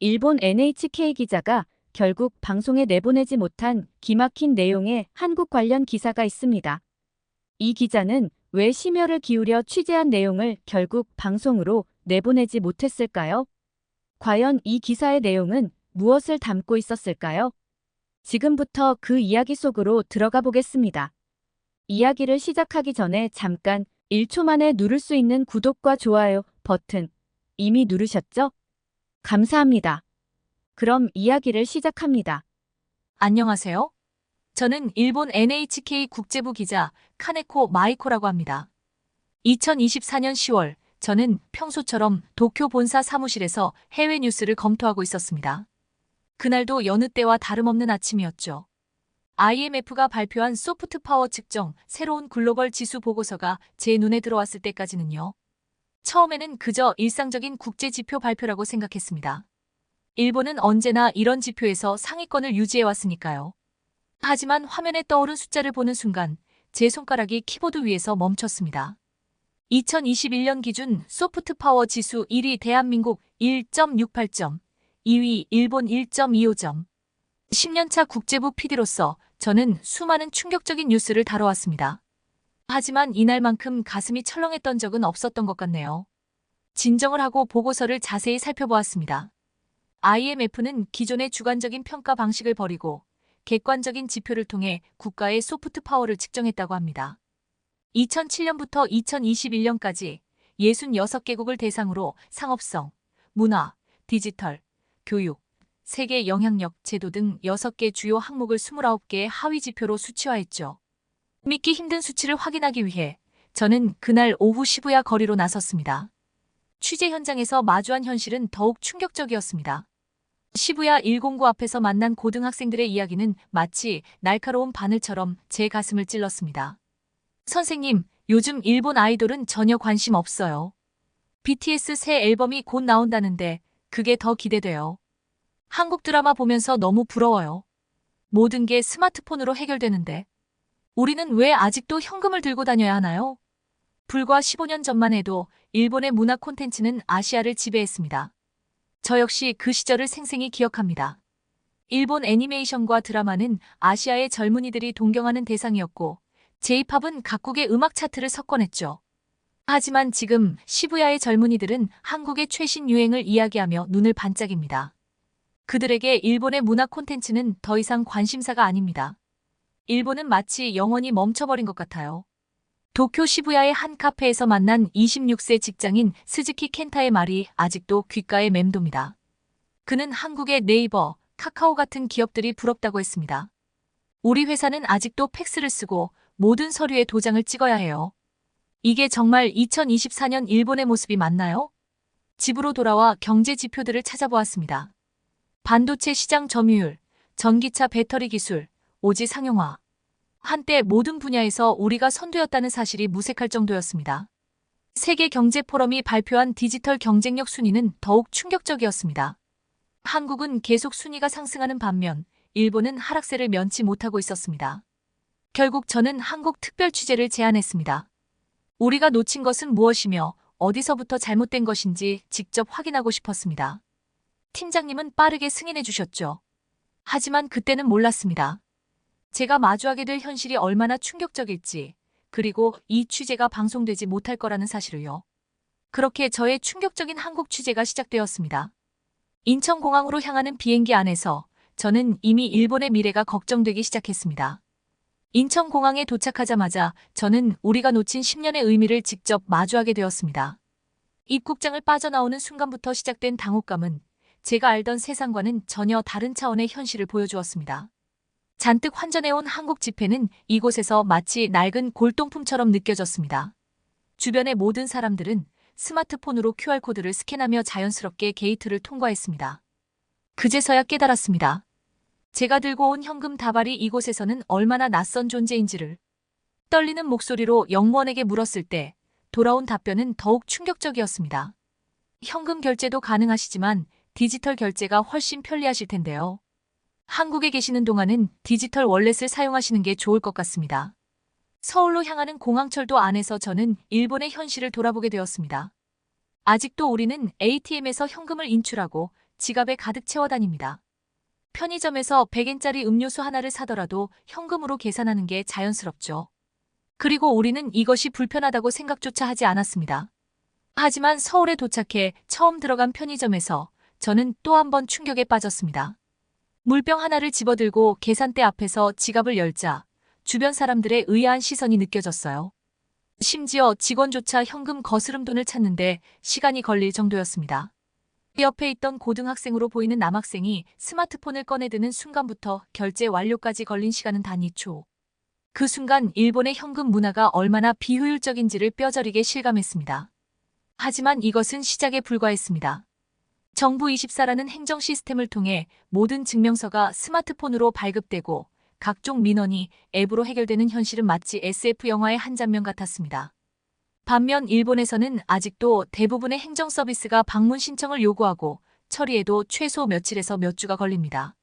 일본 NHK 기자가 결국 방송에 내보내지 못한 기막힌 내용의 한국 관련 기사가 있습니다. 이 기자는 왜 심혈을 기울여 취재한 내용을 결국 방송으로 내보내지 못했을까요? 과연 이 기사의 내용은 무엇을 담고 있었을까요? 지금부터 그 이야기 속으로 들어가 보겠습니다. 이야기를 시작하기 전에 잠깐 1초 만에 누를 수 있는 구독과 좋아요 버튼 이미 누르셨죠? 감사합니다. 그럼 이야기를 시작합니다. 안녕하세요. 저는 일본 NHK 국제부 기자 카네코 마이코라고 합니다. 2024년 10월, 저는 평소처럼 도쿄 본사 사무실에서 해외 뉴스를 검토하고 있었습니다. 그날도 여느 때와 다름없는 아침이었죠. IMF가 발표한 소프트 파워 측정 새로운 글로벌 지수 보고서가 제 눈에 들어왔을 때까지는요. 처음에는 그저 일상적인 국제 지표 발표라고 생각했습니다. 일본은 언제나 이런 지표에서 상위권을 유지해왔으니까요. 하지만 화면에 떠오른 숫자를 보는 순간 제 손가락이 키보드 위에서 멈췄습니다. 2021년 기준 소프트 파워 지수 1위 대한민국 1.68점, 2위 일본 1.25점. 10년차 국제부 PD로서 저는 수많은 충격적인 뉴스를 다뤄왔습니다. 하지만 이날만큼 가슴이 철렁했던 적은 없었던 것 같네요. 진정을 하고 보고서를 자세히 살펴보았습니다. IMF는 기존의 주관적인 평가 방식을 버리고 객관적인 지표를 통해 국가의 소프트 파워를 측정했다고 합니다. 2007년부터 2021년까지 66개국을 대상으로 상업성, 문화, 디지털, 교육, 세계 영향력, 제도 등 6개 주요 항목을 29개의 하위 지표로 수치화했죠. 믿기 힘든 수치를 확인하기 위해 저는 그날 오후 시부야 거리로 나섰습니다. 취재 현장에서 마주한 현실은 더욱 충격적이었습니다. 시부야 109 앞에서 만난 고등학생들의 이야기는 마치 날카로운 바늘처럼 제 가슴을 찔렀습니다. 선생님, 요즘 일본 아이돌은 전혀 관심 없어요. BTS 새 앨범이 곧 나온다는데 그게 더 기대돼요. 한국 드라마 보면서 너무 부러워요. 모든 게 스마트폰으로 해결되는데 우리는 왜 아직도 현금을 들고 다녀야 하나요? 불과 15년 전만 해도 일본의 문화 콘텐츠는 아시아를 지배했습니다. 저 역시 그 시절을 생생히 기억합니다. 일본 애니메이션과 드라마는 아시아의 젊은이들이 동경하는 대상이었고 J-팝은 각국의 음악 차트를 석권했죠. 하지만 지금 시부야의 젊은이들은 한국의 최신 유행을 이야기하며 눈을 반짝입니다. 그들에게 일본의 문화 콘텐츠는 더 이상 관심사가 아닙니다. 일본은 마치 영원히 멈춰버린 것 같아요. 도쿄 시부야의 한 카페에서 만난 26세 직장인 스즈키 켄타의 말이 아직도 귓가에 맴돕니다. 그는 한국의 네이버, 카카오 같은 기업들이 부럽다고 했습니다. 우리 회사는 아직도 팩스를 쓰고 모든 서류에 도장을 찍어야 해요. 이게 정말 2024년 일본의 모습이 맞나요? 집으로 돌아와 경제 지표들을 찾아보았습니다. 반도체 시장 점유율, 전기차 배터리 기술, 오지 상용화. 한때 모든 분야에서 우리가 선두였다는 사실이 무색할 정도였습니다. 세계 경제 포럼이 발표한 디지털 경쟁력 순위는 더욱 충격적이었습니다. 한국은 계속 순위가 상승하는 반면 일본은 하락세를 면치 못하고 있었습니다. 결국 저는 한국 특별 취재를 제안했습니다. 우리가 놓친 것은 무엇이며 어디서부터 잘못된 것인지 직접 확인하고 싶었습니다. 팀장님은 빠르게 승인해 주셨죠. 하지만 그때는 몰랐습니다. 제가 마주하게 될 현실이 얼마나 충격적일지, 그리고 이 취재가 방송되지 못할 거라는 사실을요. 그렇게 저의 충격적인 한국 취재가 시작되었습니다. 인천공항으로 향하는 비행기 안에서 저는 이미 일본의 미래가 걱정되기 시작했습니다. 인천공항에 도착하자마자 저는 우리가 놓친 10년의 의미를 직접 마주하게 되었습니다. 입국장을 빠져나오는 순간부터 시작된 당혹감은 제가 알던 세상과는 전혀 다른 차원의 현실을 보여주었습니다. 잔뜩 환전해온 한국 지폐는 이곳에서 마치 낡은 골동품처럼 느껴졌습니다. 주변의 모든 사람들은 스마트폰으로 QR코드를 스캔하며 자연스럽게 게이트를 통과했습니다. 그제서야 깨달았습니다. 제가 들고 온 현금 다발이 이곳에서는 얼마나 낯선 존재인지를. 떨리는 목소리로 영무원에게 물었을 때 돌아온 답변은 더욱 충격적이었습니다. 현금 결제도 가능하시지만 디지털 결제가 훨씬 편리하실 텐데요. 한국에 계시는 동안은 디지털 월렛을 사용하시는 게 좋을 것 같습니다. 서울로 향하는 공항철도 안에서 저는 일본의 현실을 돌아보게 되었습니다. 아직도 우리는 ATM에서 현금을 인출하고 지갑에 가득 채워 다닙니다. 편의점에서 100엔짜리 음료수 하나를 사더라도 현금으로 계산하는 게 자연스럽죠. 그리고 우리는 이것이 불편하다고 생각조차 하지 않았습니다. 하지만 서울에 도착해 처음 들어간 편의점에서 저는 또 한 번 충격에 빠졌습니다. 물병 하나를 집어들고 계산대 앞에서 지갑을 열자 주변 사람들의 의아한 시선이 느껴졌어요. 심지어 직원조차 현금 거스름 돈을 찾는데 시간이 걸릴 정도였습니다. 옆에 있던 고등학생으로 보이는 남학생이 스마트폰을 꺼내드는 순간부터 결제 완료까지 걸린 시간은 단 2초. 그 순간 일본의 현금 문화가 얼마나 비효율적인지를 뼈저리게 실감했습니다. 하지만 이것은 시작에 불과했습니다. 정부 24라는 행정 시스템을 통해 모든 증명서가 스마트폰으로 발급되고 각종 민원이 앱으로 해결되는 현실은 마치 SF 영화의 한 장면 같았습니다. 반면 일본에서는 아직도 대부분의 행정 서비스가 방문 신청을 요구하고 처리에도 최소 며칠에서 몇 주가 걸립니다.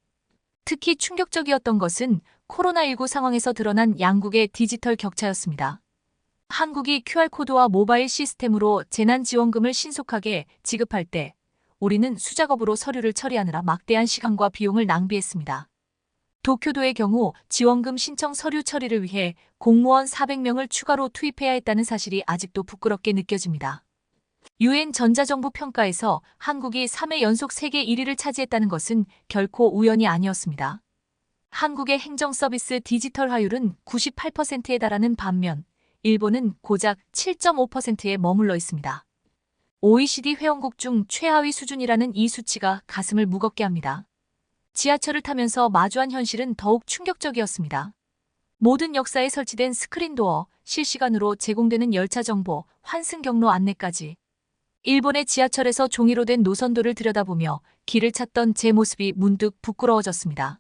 특히 충격적이었던 것은 코로나19 상황에서 드러난 양국의 디지털 격차였습니다. 한국이 QR코드와 모바일 시스템으로 재난지원금을 신속하게 지급할 때 우리는 수작업으로 서류를 처리하느라 막대한 시간과 비용을 낭비했습니다. 도쿄도의 경우 지원금 신청 서류 처리를 위해 공무원 400명을 추가로 투입해야 했다는 사실이 아직도 부끄럽게 느껴집니다. UN 전자정부 평가에서 한국이 3회 연속 세계 1위를 차지했다는 것은 결코 우연이 아니었습니다. 한국의 행정 서비스 디지털화율은 98%에 달하는 반면 일본은 고작 7.5%에 머물러 있습니다. OECD 회원국 중 최하위 수준이라는 이 수치가 가슴을 무겁게 합니다. 지하철을 타면서 마주한 현실은 더욱 충격적이었습니다. 모든 역사에 설치된 스크린도어, 실시간으로 제공되는 열차 정보, 환승 경로 안내까지. 일본의 지하철에서 종이로 된 노선도를 들여다보며 길을 찾던 제 모습이 문득 부끄러워졌습니다.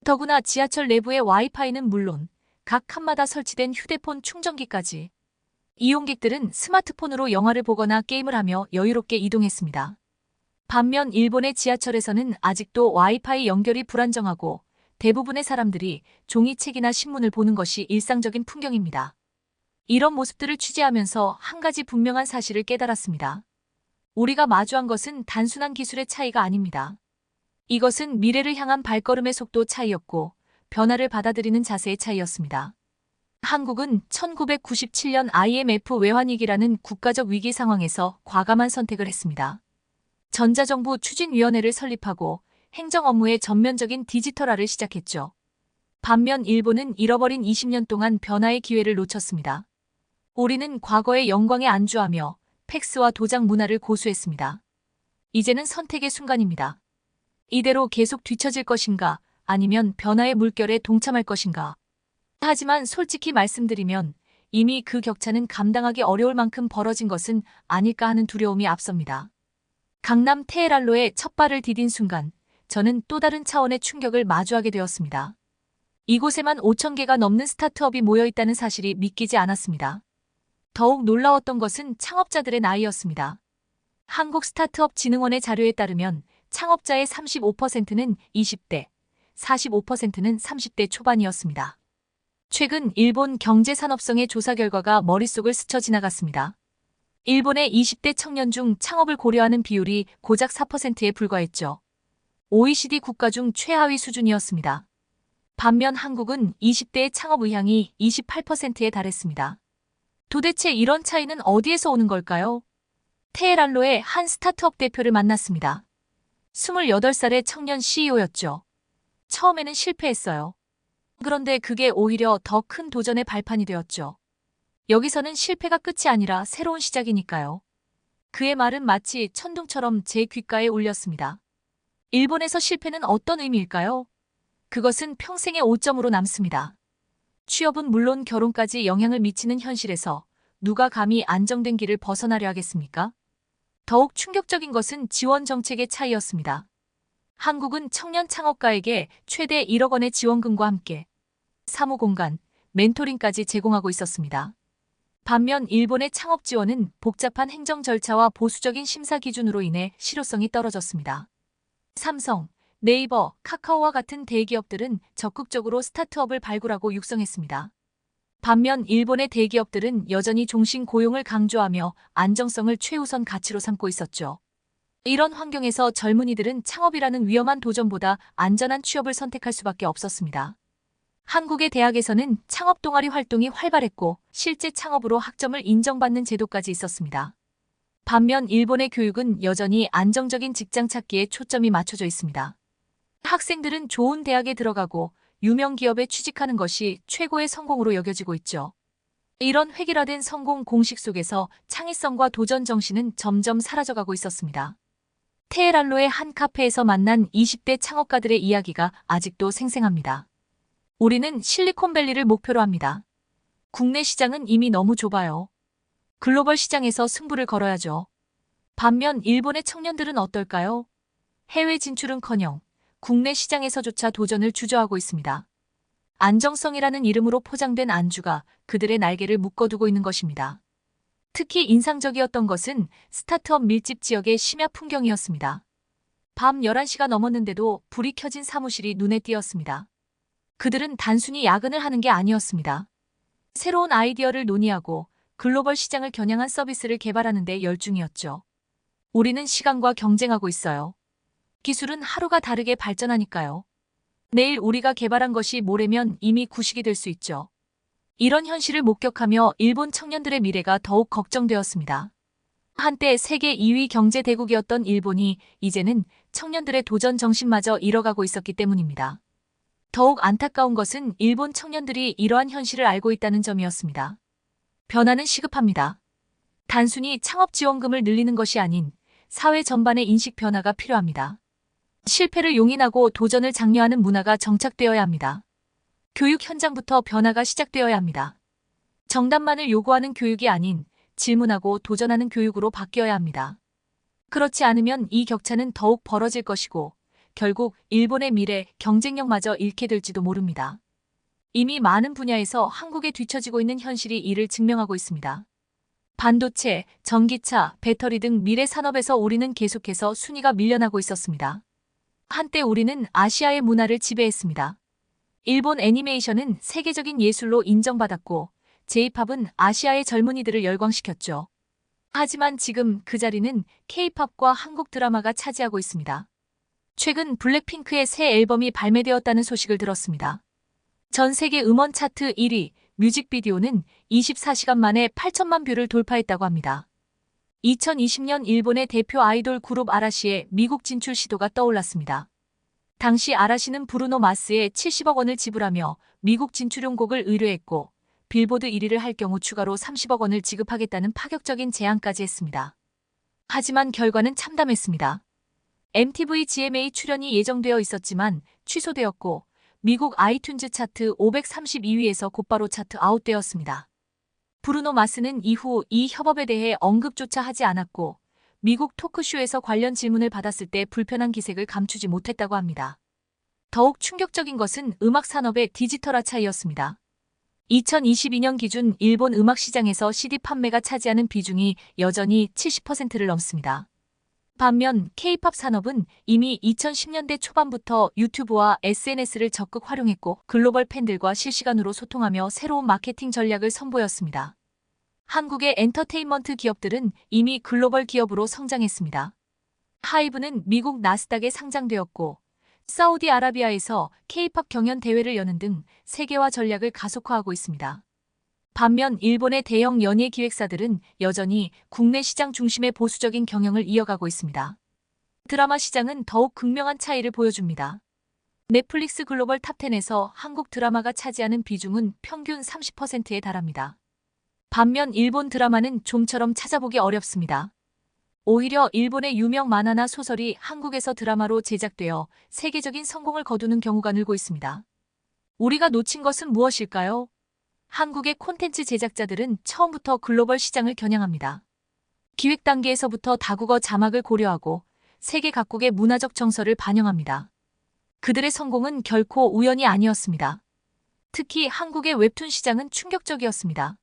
더구나 지하철 내부의 와이파이는 물론 각 칸마다 설치된 휴대폰 충전기까지. 이용객들은 스마트폰으로 영화를 보거나 게임을 하며 여유롭게 이동했습니다. 반면 일본의 지하철에서는 아직도 와이파이 연결이 불안정하고 대부분의 사람들이 종이책이나 신문을 보는 것이 일상적인 풍경입니다. 이런 모습들을 취재하면서 한 가지 분명한 사실을 깨달았습니다. 우리가 마주한 것은 단순한 기술의 차이가 아닙니다. 이것은 미래를 향한 발걸음의 속도 차이였고 변화를 받아들이는 자세의 차이였습니다. 한국은 1997년 IMF 외환위기라는 국가적 위기 상황에서 과감한 선택을 했습니다. 전자정부 추진위원회를 설립하고 행정 업무의 전면적인 디지털화를 시작했죠. 반면 일본은 잃어버린 20년 동안 변화의 기회를 놓쳤습니다. 우리는 과거의 영광에 안주하며 팩스와 도장 문화를 고수했습니다. 이제는 선택의 순간입니다. 이대로 계속 뒤처질 것인가 아니면 변화의 물결에 동참할 것인가. 하지만 솔직히 말씀드리면 이미 그 격차는 감당하기 어려울 만큼 벌어진 것은 아닐까 하는 두려움이 앞섭니다. 강남 테헤랄로에 첫 발을 디딘 순간 저는 또 다른 차원의 충격을 마주하게 되었습니다. 이곳에만 5,000개가 넘는 스타트업이 모여 있다는 사실이 믿기지 않았습니다. 더욱 놀라웠던 것은 창업자들의 나이였습니다. 한국스타트업진흥원의 자료에 따르면 창업자의 35%는 20대, 45%는 30대 초반이었습니다. 최근 일본 경제산업성의 조사 결과가 머릿속을 스쳐 지나갔습니다. 일본의 20대 청년 중 창업을 고려하는 비율이 고작 4%에 불과했죠. OECD 국가 중 최하위 수준이었습니다. 반면 한국은 20대의 창업 의향이 28%에 달했습니다. 도대체 이런 차이는 어디에서 오는 걸까요? 테헤랄로의 한 스타트업 대표를 만났습니다. 28살의 청년 CEO였죠. 처음에는 실패했어요. 그런데 그게 오히려 더 큰 도전의 발판이 되었죠. 여기서는 실패가 끝이 아니라 새로운 시작이니까요. 그의 말은 마치 천둥처럼 제 귓가에 울렸습니다. 일본에서 실패는 어떤 의미일까요? 그것은 평생의 오점으로 남습니다. 취업은 물론 결혼까지 영향을 미치는 현실에서 누가 감히 안정된 길을 벗어나려 하겠습니까? 더욱 충격적인 것은 지원 정책의 차이였습니다. 한국은 청년 창업가에게 최대 1억 원의 지원금과 함께 사무공간, 멘토링까지 제공하고 있었습니다. 반면 일본의 창업 지원은 복잡한 행정 절차와 보수적인 심사 기준으로 인해 실효성이 떨어졌습니다. 삼성, 네이버, 카카오와 같은 대기업들은 적극적으로 스타트업을 발굴하고 육성했습니다. 반면 일본의 대기업들은 여전히 종신 고용을 강조하며 안정성을 최우선 가치로 삼고 있었죠. 이런 환경에서 젊은이들은 창업이라는 위험한 도전보다 안전한 취업을 선택할 수밖에 없었습니다. 한국의 대학에서는 창업 동아리 활동이 활발했고 실제 창업으로 학점을 인정받는 제도까지 있었습니다. 반면 일본의 교육은 여전히 안정적인 직장 찾기에 초점이 맞춰져 있습니다. 학생들은 좋은 대학에 들어가고 유명 기업에 취직하는 것이 최고의 성공으로 여겨지고 있죠. 이런 획일화된 성공 공식 속에서 창의성과 도전 정신은 점점 사라져가고 있었습니다. 테헤란로의 한 카페에서 만난 20대 창업가들의 이야기가 아직도 생생합니다. 우리는 실리콘밸리를 목표로 합니다. 국내 시장은 이미 너무 좁아요. 글로벌 시장에서 승부를 걸어야죠. 반면 일본의 청년들은 어떨까요? 해외 진출은커녕 국내 시장에서조차 도전을 주저하고 있습니다. 안정성이라는 이름으로 포장된 안주가 그들의 날개를 묶어두고 있는 것입니다. 특히 인상적이었던 것은 스타트업 밀집 지역의 심야 풍경이었습니다. 밤 11시가 넘었는데도 불이 켜진 사무실이 눈에 띄었습니다. 그들은 단순히 야근을 하는 게 아니었습니다. 새로운 아이디어를 논의하고 글로벌 시장을 겨냥한 서비스를 개발하는 데 열중이었죠. 우리는 시간과 경쟁하고 있어요. 기술은 하루가 다르게 발전하니까요. 내일 우리가 개발한 것이 모레면 이미 구식이 될 수 있죠. 이런 현실을 목격하며 일본 청년들의 미래가 더욱 걱정되었습니다. 한때 세계 2위 경제 대국이었던 일본이 이제는 청년들의 도전 정신마저 잃어가고 있었기 때문입니다. 더욱 안타까운 것은 일본 청년들이 이러한 현실을 알고 있다는 점이었습니다. 변화는 시급합니다. 단순히 창업 지원금을 늘리는 것이 아닌 사회 전반의 인식 변화가 필요합니다. 실패를 용인하고 도전을 장려하는 문화가 정착되어야 합니다. 교육 현장부터 변화가 시작되어야 합니다. 정답만을 요구하는 교육이 아닌 질문하고 도전하는 교육으로 바뀌어야 합니다. 그렇지 않으면 이 격차는 더욱 벌어질 것이고 결국 일본의 미래, 경쟁력마저 잃게 될지도 모릅니다. 이미 많은 분야에서 한국에 뒤처지고 있는 현실이 이를 증명하고 있습니다. 반도체, 전기차, 배터리 등 미래 산업에서 우리는 계속해서 순위가 밀려나고 있었습니다. 한때 우리는 아시아의 문화를 지배했습니다. 일본 애니메이션은 세계적인 예술로 인정받았고 J-팝은 아시아의 젊은이들을 열광시켰죠. 하지만 지금 그 자리는 K-팝과 한국 드라마가 차지하고 있습니다. 최근 블랙핑크의 새 앨범이 발매되었다는 소식을 들었습니다. 전 세계 음원 차트 1위, 뮤직비디오는 24시간 만에 8천만 뷰를 돌파했다고 합니다. 2020년 일본의 대표 아이돌 그룹 아라시의 미국 진출 시도가 떠올랐습니다. 당시 아라시는 브루노 마스에 70억 원을 지불하며 미국 진출용 곡을 의뢰했고 빌보드 1위를 할 경우 추가로 30억 원을 지급하겠다는 파격적인 제안까지 했습니다. 하지만 결과는 참담했습니다. MTV GMA 출연이 예정되어 있었지만 취소되었고 미국 아이튠즈 차트 532위에서 곧바로 차트 아웃되었습니다. 브루노 마스는 이후 이 협업에 대해 언급조차 하지 않았고 미국 토크쇼에서 관련 질문을 받았을 때 불편한 기색을 감추지 못했다고 합니다. 더욱 충격적인 것은 음악 산업의 디지털화 차이였습니다. 2022년 기준 일본 음악 시장에서 CD 판매가 차지하는 비중이 여전히 70%를 넘습니다. 반면 K-팝 산업은 이미 2010년대 초반부터 유튜브와 SNS를 적극 활용했고 글로벌 팬들과 실시간으로 소통하며 새로운 마케팅 전략을 선보였습니다. 한국의 엔터테인먼트 기업들은 이미 글로벌 기업으로 성장했습니다. 하이브는 미국 나스닥에 상장되었고 사우디아라비아에서 K-팝 경연 대회를 여는 등 세계화 전략을 가속화하고 있습니다. 반면 일본의 대형 연예 기획사들은 여전히 국내 시장 중심의 보수적인 경영을 이어가고 있습니다. 드라마 시장은 더욱 극명한 차이를 보여줍니다. 넷플릭스 글로벌 탑10에서 한국 드라마가 차지하는 비중은 평균 30%에 달합니다. 반면 일본 드라마는 좀처럼 찾아보기 어렵습니다. 오히려 일본의 유명 만화나 소설이 한국에서 드라마로 제작되어 세계적인 성공을 거두는 경우가 늘고 있습니다. 우리가 놓친 것은 무엇일까요? 한국의 콘텐츠 제작자들은 처음부터 글로벌 시장을 겨냥합니다. 기획 단계에서부터 다국어 자막을 고려하고 세계 각국의 문화적 정서를 반영합니다. 그들의 성공은 결코 우연이 아니었습니다. 특히 한국의 웹툰 시장은 충격적이었습니다.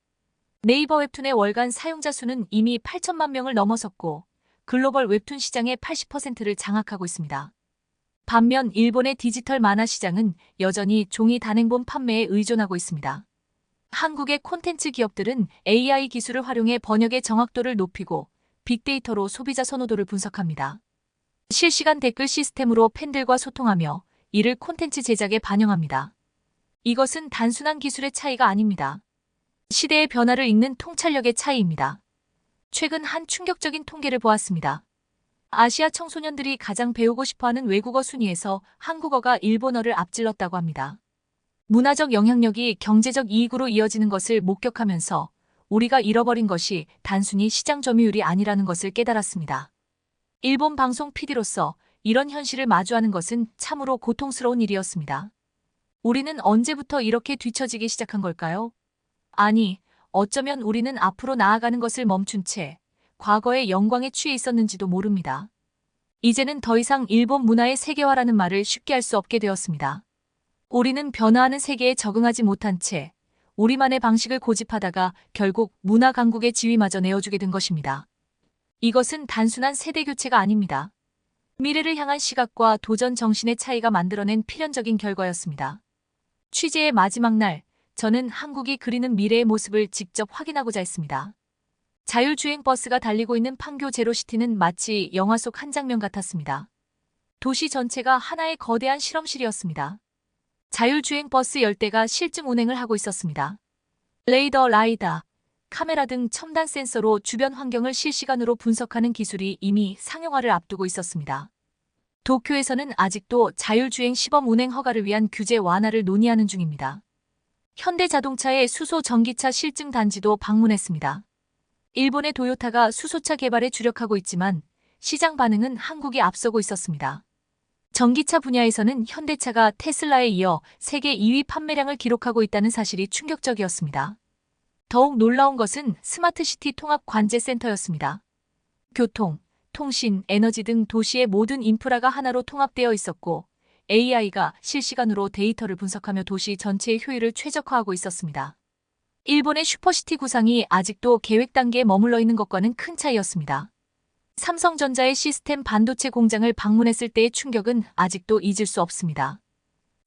네이버 웹툰의 월간 사용자 수는 이미 8천만 명을 넘어섰고 글로벌 웹툰 시장의 80%를 장악하고 있습니다. 반면 일본의 디지털 만화 시장은 여전히 종이 단행본 판매에 의존하고 있습니다. 한국의 콘텐츠 기업들은 AI 기술을 활용해 번역의 정확도를 높이고 빅데이터로 소비자 선호도를 분석합니다. 실시간 댓글 시스템으로 팬들과 소통하며 이를 콘텐츠 제작에 반영합니다. 이것은 단순한 기술의 차이가 아닙니다. 시대의 변화를 읽는 통찰력의 차이입니다. 최근 한 충격적인 통계를 보았습니다. 아시아 청소년들이 가장 배우고 싶어하는 외국어 순위에서 한국어가 일본어를 앞질렀다고 합니다. 문화적 영향력이 경제적 이익으로 이어지는 것을 목격하면서 우리가 잃어버린 것이 단순히 시장 점유율이 아니라는 것을 깨달았습니다. 일본 방송 PD로서 이런 현실을 마주하는 것은 참으로 고통스러운 일이었습니다. 우리는 언제부터 이렇게 뒤처지기 시작한 걸까요? 아니, 어쩌면 우리는 앞으로 나아가는 것을 멈춘 채 과거의 영광에 취해 있었는지도 모릅니다. 이제는 더 이상 일본 문화의 세계화라는 말을 쉽게 할 수 없게 되었습니다. 우리는 변화하는 세계에 적응하지 못한 채 우리만의 방식을 고집하다가 결국 문화 강국의 지위마저 내어주게 된 것입니다. 이것은 단순한 세대 교체가 아닙니다. 미래를 향한 시각과 도전 정신의 차이가 만들어낸 필연적인 결과였습니다. 취재의 마지막 날, 저는 한국이 그리는 미래의 모습을 직접 확인하고자 했습니다. 자율주행 버스가 달리고 있는 판교 제로시티는 마치 영화 속 한 장면 같았습니다. 도시 전체가 하나의 거대한 실험실이었습니다. 자율주행 버스 10대가 실증 운행을 하고 있었습니다. 레이더, 라이다, 카메라 등 첨단 센서로 주변 환경을 실시간으로 분석하는 기술이 이미 상용화를 앞두고 있었습니다. 도쿄에서는 아직도 자율주행 시범 운행 허가를 위한 규제 완화를 논의하는 중입니다. 현대자동차의 수소 전기차 실증 단지도 방문했습니다. 일본의 도요타가 수소차 개발에 주력하고 있지만 시장 반응은 한국이 앞서고 있었습니다. 전기차 분야에서는 현대차가 테슬라에 이어 세계 2위 판매량을 기록하고 있다는 사실이 충격적이었습니다. 더욱 놀라운 것은 스마트시티 통합 관제센터였습니다. 교통, 통신, 에너지 등 도시의 모든 인프라가 하나로 통합되어 있었고 AI가 실시간으로 데이터를 분석하며 도시 전체의 효율을 최적화하고 있었습니다. 일본의 슈퍼시티 구상이 아직도 계획 단계에 머물러 있는 것과는 큰 차이였습니다. 삼성전자의 시스템 반도체 공장을 방문했을 때의 충격은 아직도 잊을 수 없습니다.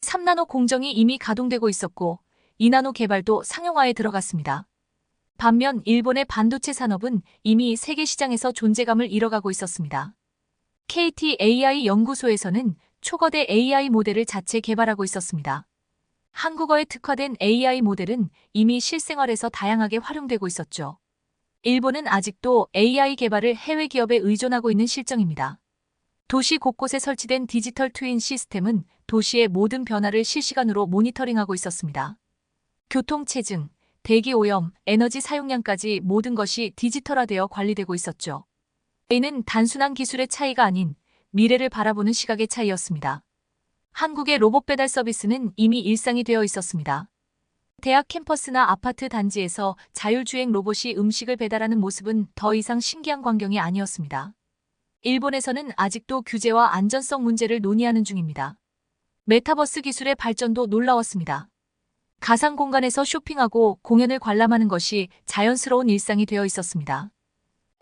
3나노 공정이 이미 가동되고 있었고 2나노 개발도 상용화에 들어갔습니다. 반면 일본의 반도체 산업은 이미 세계 시장에서 존재감을 잃어가고 있었습니다. KT AI 연구소에서는 초거대 AI 모델을 자체 개발하고 있었습니다. 한국어에 특화된 AI 모델은 이미 실생활에서 다양하게 활용되고 있었죠. 일본은 아직도 AI 개발을 해외 기업에 의존하고 있는 실정입니다. 도시 곳곳에 설치된 디지털 트윈 시스템은 도시의 모든 변화를 실시간으로 모니터링하고 있었습니다. 교통체증, 대기 오염, 에너지 사용량까지 모든 것이 디지털화되어 관리되고 있었죠. 이는 단순한 기술의 차이가 아닌 미래를 바라보는 시각의 차이였습니다. 한국의 로봇 배달 서비스는 이미 일상이 되어 있었습니다. 대학 캠퍼스나 아파트 단지에서 자율주행 로봇이 음식을 배달하는 모습은 더 이상 신기한 광경이 아니었습니다. 일본에서는 아직도 규제와 안전성 문제를 논의하는 중입니다. 메타버스 기술의 발전도 놀라웠습니다. 가상 공간에서 쇼핑하고 공연을 관람하는 것이 자연스러운 일상이 되어 있었습니다.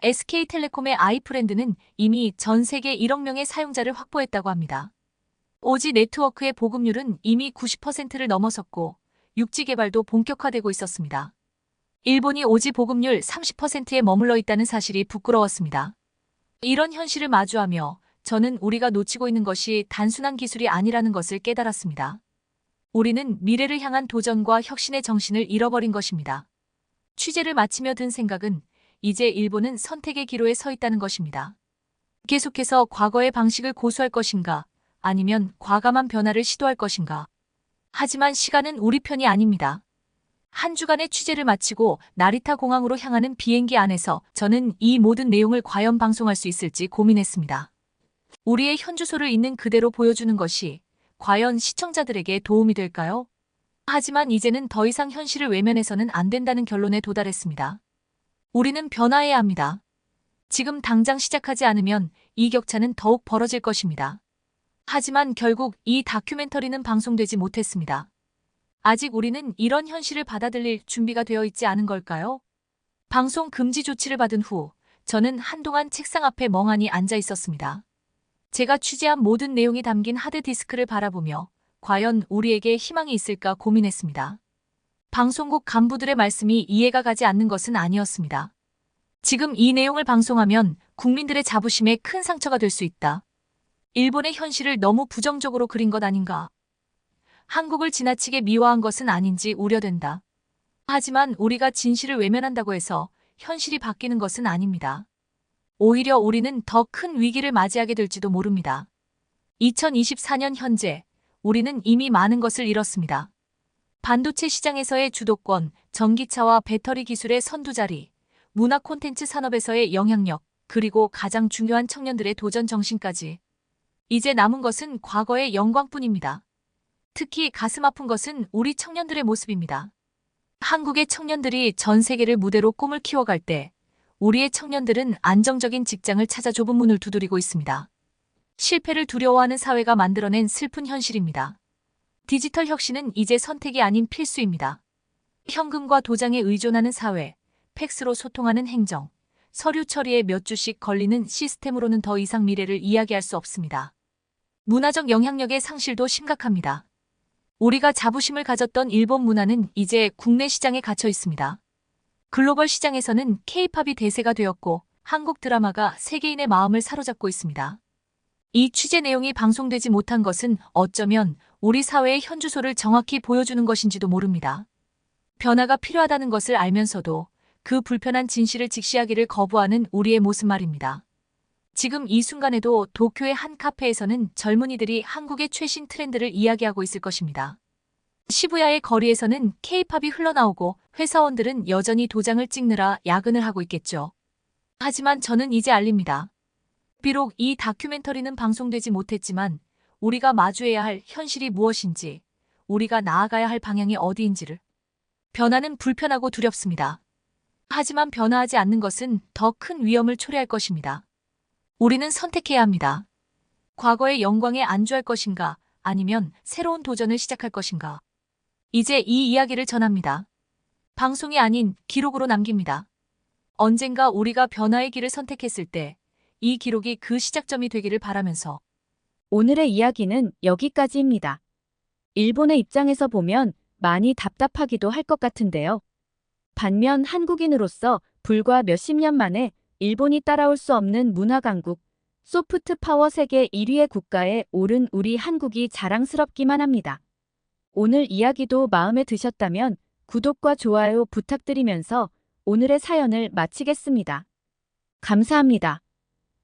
SK텔레콤의 아이프렌드는 이미 전 세계 1억 명의 사용자를 확보했다고 합니다. 오지 네트워크의 보급률은 이미 90%를 넘어섰고 6G 개발도 본격화되고 있었습니다. 일본이 오지 보급률 30%에 머물러 있다는 사실이 부끄러웠습니다. 이런 현실을 마주하며 저는 우리가 놓치고 있는 것이 단순한 기술이 아니라는 것을 깨달았습니다. 우리는 미래를 향한 도전과 혁신의 정신을 잃어버린 것입니다. 취재를 마치며 든 생각은 이제 일본은 선택의 기로에 서 있다는 것입니다. 계속해서 과거의 방식을 고수할 것인가, 아니면 과감한 변화를 시도할 것인가. 하지만 시간은 우리 편이 아닙니다. 한 주간의 취재를 마치고 나리타 공항으로 향하는 비행기 안에서 저는 이 모든 내용을 과연 방송할 수 있을지 고민했습니다. 우리의 현주소를 있는 그대로 보여주는 것이 과연 시청자들에게 도움이 될까요? 하지만 이제는 더 이상 현실을 외면해서는 안 된다는 결론에 도달했습니다. 우리는 변화해야 합니다. 지금 당장 시작하지 않으면 이 격차는 더욱 벌어질 것입니다. 하지만 결국 이 다큐멘터리는 방송되지 못했습니다. 아직 우리는 이런 현실을 받아들일 준비가 되어 있지 않은 걸까요? 방송 금지 조치를 받은 후 저는 한동안 책상 앞에 멍하니 앉아 있었습니다. 제가 취재한 모든 내용이 담긴 하드디스크를 바라보며 과연 우리에게 희망이 있을까 고민했습니다. 방송국 간부들의 말씀이 이해가 가지 않는 것은 아니었습니다. 지금 이 내용을 방송하면 국민들의 자부심에 큰 상처가 될 수 있다. 일본의 현실을 너무 부정적으로 그린 것 아닌가? 한국을 지나치게 미화한 것은 아닌지 우려된다. 하지만 우리가 진실을 외면한다고 해서 현실이 바뀌는 것은 아닙니다. 오히려 우리는 더 큰 위기를 맞이하게 될지도 모릅니다. 2024년 현재 우리는 이미 많은 것을 잃었습니다. 반도체 시장에서의 주도권, 전기차와 배터리 기술의 선두자리, 문화 콘텐츠 산업에서의 영향력, 그리고 가장 중요한 청년들의 도전 정신까지. 이제 남은 것은 과거의 영광뿐입니다. 특히 가슴 아픈 것은 우리 청년들의 모습입니다. 한국의 청년들이 전 세계를 무대로 꿈을 키워갈 때 우리의 청년들은 안정적인 직장을 찾아 좁은 문을 두드리고 있습니다. 실패를 두려워하는 사회가 만들어낸 슬픈 현실입니다. 디지털 혁신은 이제 선택이 아닌 필수입니다. 현금과 도장에 의존하는 사회, 팩스로 소통하는 행정, 서류 처리에 몇 주씩 걸리는 시스템으로는 더 이상 미래를 이야기할 수 없습니다. 문화적 영향력의 상실도 심각합니다. 우리가 자부심을 가졌던 일본 문화는 이제 국내 시장에 갇혀 있습니다. 글로벌 시장에서는 K-팝이 대세가 되었고 한국 드라마가 세계인의 마음을 사로잡고 있습니다. 이 취재 내용이 방송되지 못한 것은 어쩌면 우리 사회의 현주소를 정확히 보여주는 것인지도 모릅니다. 변화가 필요하다는 것을 알면서도 그 불편한 진실을 직시하기를 거부하는 우리의 모습 말입니다. 지금 이 순간에도 도쿄의 한 카페에서는 젊은이들이 한국의 최신 트렌드를 이야기하고 있을 것입니다. 시부야의 거리에서는 K-팝이 흘러나오고 회사원들은 여전히 도장을 찍느라 야근을 하고 있겠죠. 하지만 저는 이제 알립니다. 비록 이 다큐멘터리는 방송되지 못했지만 우리가 마주해야 할 현실이 무엇인지, 우리가 나아가야 할 방향이 어디인지를. 변화는 불편하고 두렵습니다. 하지만 변화하지 않는 것은 더 큰 위험을 초래할 것입니다. 우리는 선택해야 합니다. 과거의 영광에 안주할 것인가, 아니면 새로운 도전을 시작할 것인가. 이제 이 이야기를 전합니다. 방송이 아닌 기록으로 남깁니다. 언젠가 우리가 변화의 길을 선택했을 때 이 기록이 그 시작점이 되기를 바라면서 오늘의 이야기는 여기까지입니다. 일본의 입장에서 보면 많이 답답하기도 할 것 같은데요. 반면 한국인으로서 불과 몇십 년 만에 일본이 따라올 수 없는 문화 강국, 소프트 파워 세계 1위의 국가에 오른 우리 한국이 자랑스럽기만 합니다. 오늘 이야기도 마음에 드셨다면 구독과 좋아요 부탁드리면서 오늘의 사연을 마치겠습니다. 감사합니다.